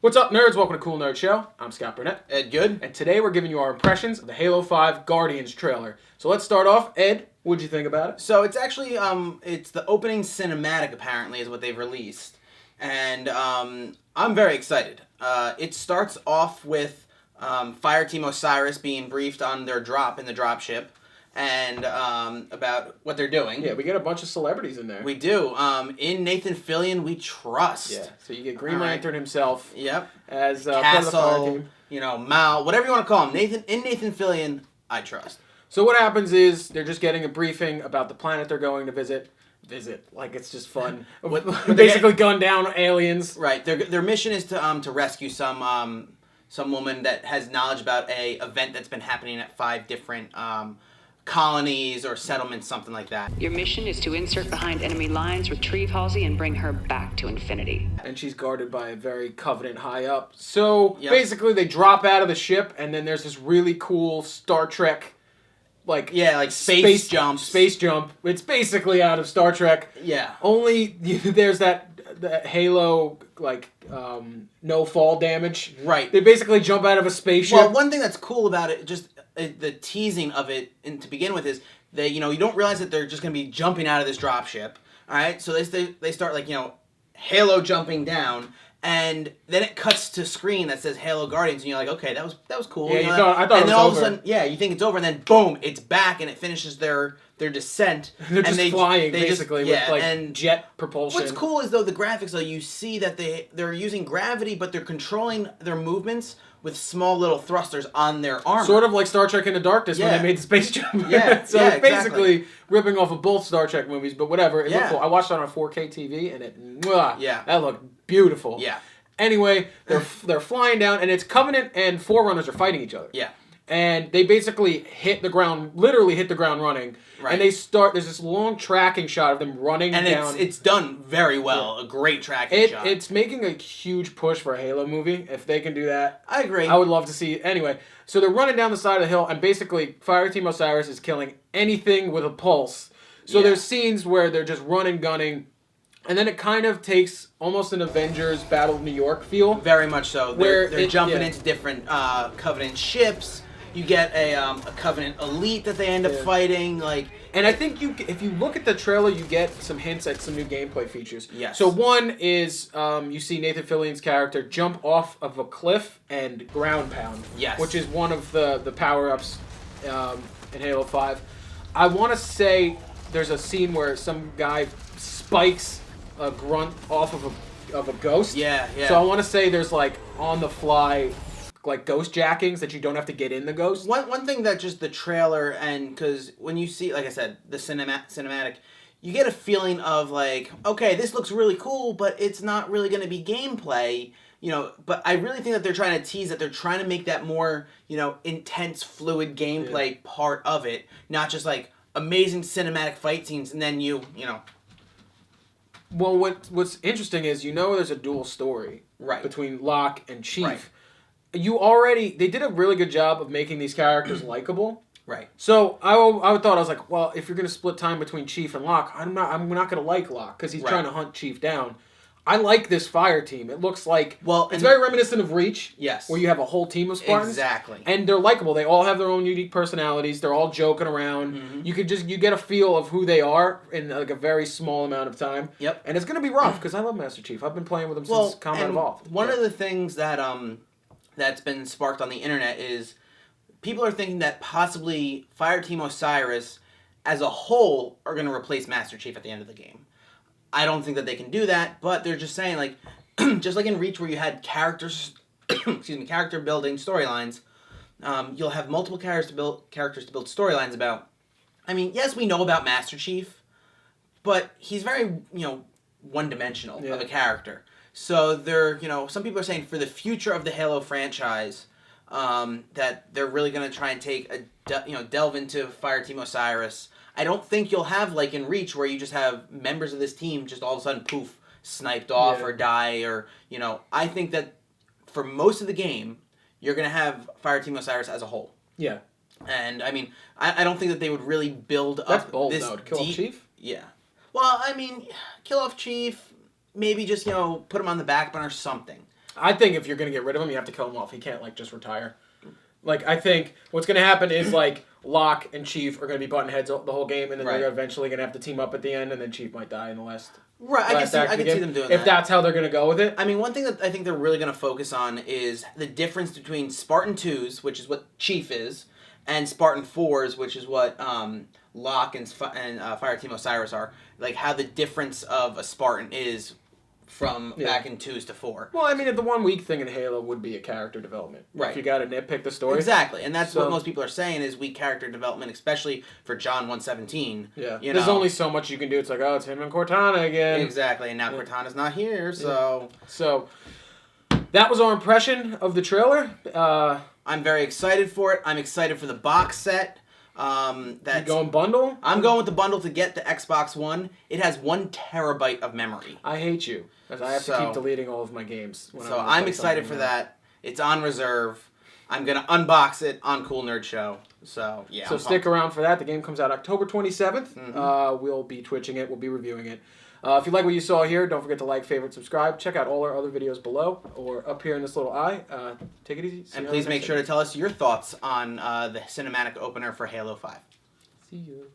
What's up, nerds? Welcome to Cool Nerd Show. I'm Scott Burnett. Ed Goode. And today we're giving you our impressions of the Halo 5 Guardians trailer. So let's start off. Ed, what'd you think about it? So it's actually, it's the opening cinematic, apparently, is what they've released. And I'm very excited. It starts off with Fireteam Osiris being briefed on their drop in the dropship. And about what they're doing. Yeah, we get a bunch of celebrities in there. We do. In Nathan Fillion, we trust. Yeah, so you get Green Lantern himself. Yep. As part of the fire team. Mal, whatever you want to call him. Nathan Fillion, I trust. So what happens is they're just getting a briefing about the planet they're going to visit. Like it's just fun. Basically gun down aliens. Right. Their mission is to rescue some woman that has knowledge about a event that's been happening at 5 different colonies or settlements, something like that. Your mission is to insert behind enemy lines, retrieve Halsey, and bring her back to infinity. And she's guarded by a very Covenant high up. So basically they drop out of the ship, and then there's this really cool Star Trek, space jump. It's basically out of Star Trek. Yeah. Only there's that Halo no fall damage. Right. They basically jump out of a spaceship. Well, one thing that's cool about it, just the teasing of it, and to begin with, is that you don't realize that they're just going to be jumping out of this dropship. All right, so they start Halo jumping down, and then it cuts to screen that says Halo Guardians, and you're like, okay, that was cool. Yeah, I thought it was over. And then all of a sudden, you think it's over, and then boom, it's back, and it finishes their descent. They're just flying, they basically, with jet propulsion. What's cool is, though, the graphics, though, you see that they're using gravity, but they're controlling their movements with small little thrusters on their armor. Sort of like Star Trek Into Darkness when they made the space jump. So it's basically ripping off of both Star Trek movies, but whatever. It looked cool. I watched it on a 4K TV, and that looked beautiful. Yeah. Anyway, they're flying down, and it's Covenant and Forerunners are fighting each other. Yeah. And they basically literally hit the ground running. Right. And there's this long tracking shot of them running down. And it's done very well. A great tracking shot. It's making a huge push for a Halo movie. If they can do that, I agree. I would love to see it. Anyway, so they're running down the side of the hill, and basically Fireteam Osiris is killing anything with a pulse. So there's scenes where they're just running, gunning. And then it kind of takes almost an Avengers Battle of New York feel. Very much so. They're jumping into different Covenant ships. You get a Covenant elite that they end up fighting. And I think if you look at the trailer, you get some hints at some new gameplay features. Yes. So one is you see Nathan Fillion's character jump off of a cliff and ground pound. Yes. Which is one of the power-ups in Halo 5. I want to say there's a scene where some guy spikes a grunt off of a ghost. Yeah. So I want to say there's on the fly ghost jackings that you don't have to get in the ghost. One thing that just the trailer, and because when you see, like I said, the cinematic, you get a feeling of okay, this looks really cool, but it's not really going to be gameplay. But I really think that they're trying to tease that they're trying to make that more intense, fluid gameplay part of it, not just amazing cinematic fight scenes and then Well, what's interesting is there's a dual story between Locke and Chief. Right. They did a really good job of making these characters likable. Right. So I was like, well, if you're going to split time between Chief and Locke, I'm not going to like Locke because he's trying to hunt Chief down. I like this fire team. It looks like it's very reminiscent of Reach. Yes. Where you have a whole team of Spartans. Exactly. And they're likable. They all have their own unique personalities. They're all joking around. Mm-hmm. You get a feel of who they are in a very small amount of time. Yep. And it's going to be rough because I love Master Chief. I've been playing with him since Combat Evolved. One of the things that that's been sparked on the internet is people are thinking that possibly Fireteam Osiris as a whole are going to replace Master Chief at the end of the game. I don't think that they can do that, but they're just saying just like in Reach where you had character building storylines, you'll have multiple characters to build storylines about. I mean, yes, we know about Master Chief, but he's very one-dimensional of a character. So some people are saying for the future of the Halo franchise, that they're really going to try and take delve into Fireteam Osiris. I don't think you'll have in Reach where you just have members of this team just all of a sudden poof sniped off or die or I think that for most of the game you're going to have Fireteam Osiris as a whole. Yeah. And I mean I don't think that they would really build That's up bold, this though, to kill off Chief? Yeah. Well, I mean, kill off Chief, maybe just put him on the back burner or something. I think if you're going to get rid of him, you have to kill him off. He can't, like, just retire. Like, I think what's going to happen is, like, Locke and Chief are going to be butting heads the whole game, and then they're eventually going to have to team up at the end, and then Chief might die in the last. Right, I can see them doing that. If that's how they're going to go with it. I mean, one thing that I think they're really going to focus on is the difference between Spartan 2s, which is what Chief is, and Spartan 4s, which is what Locke and Fireteam Osiris are. Like, how the difference of a Spartan is from back in 2s to 4. Well, I mean, the 1 week thing in Halo would be a character development. Right. If you got to nitpick the story. Exactly, and that's what most people are saying is weak character development, especially for John 117. Yeah. There's only so much you can do. It's like, oh, it's him and Cortana again. Exactly, and now Cortana's not here, so... So, that was our impression of the trailer. I'm very excited for it. I'm excited for the box set. You going bundle? I'm going with the bundle to get the Xbox One. It has 1 terabyte of memory. I hate you, because I have to keep deleting all of my games. So I'm excited for that. It's on reserve. I'm going to unbox it on Cool Nerd Show. So, yeah. So stick around for that. The game comes out October 27th. Mm-hmm. We'll be twitching it. We'll be reviewing it. If you like what you saw here, don't forget to like, favorite, subscribe. Check out all our other videos below or up here in this little eye. Take it easy. And please make sure to tell us your thoughts on the cinematic opener for Halo 5. See you.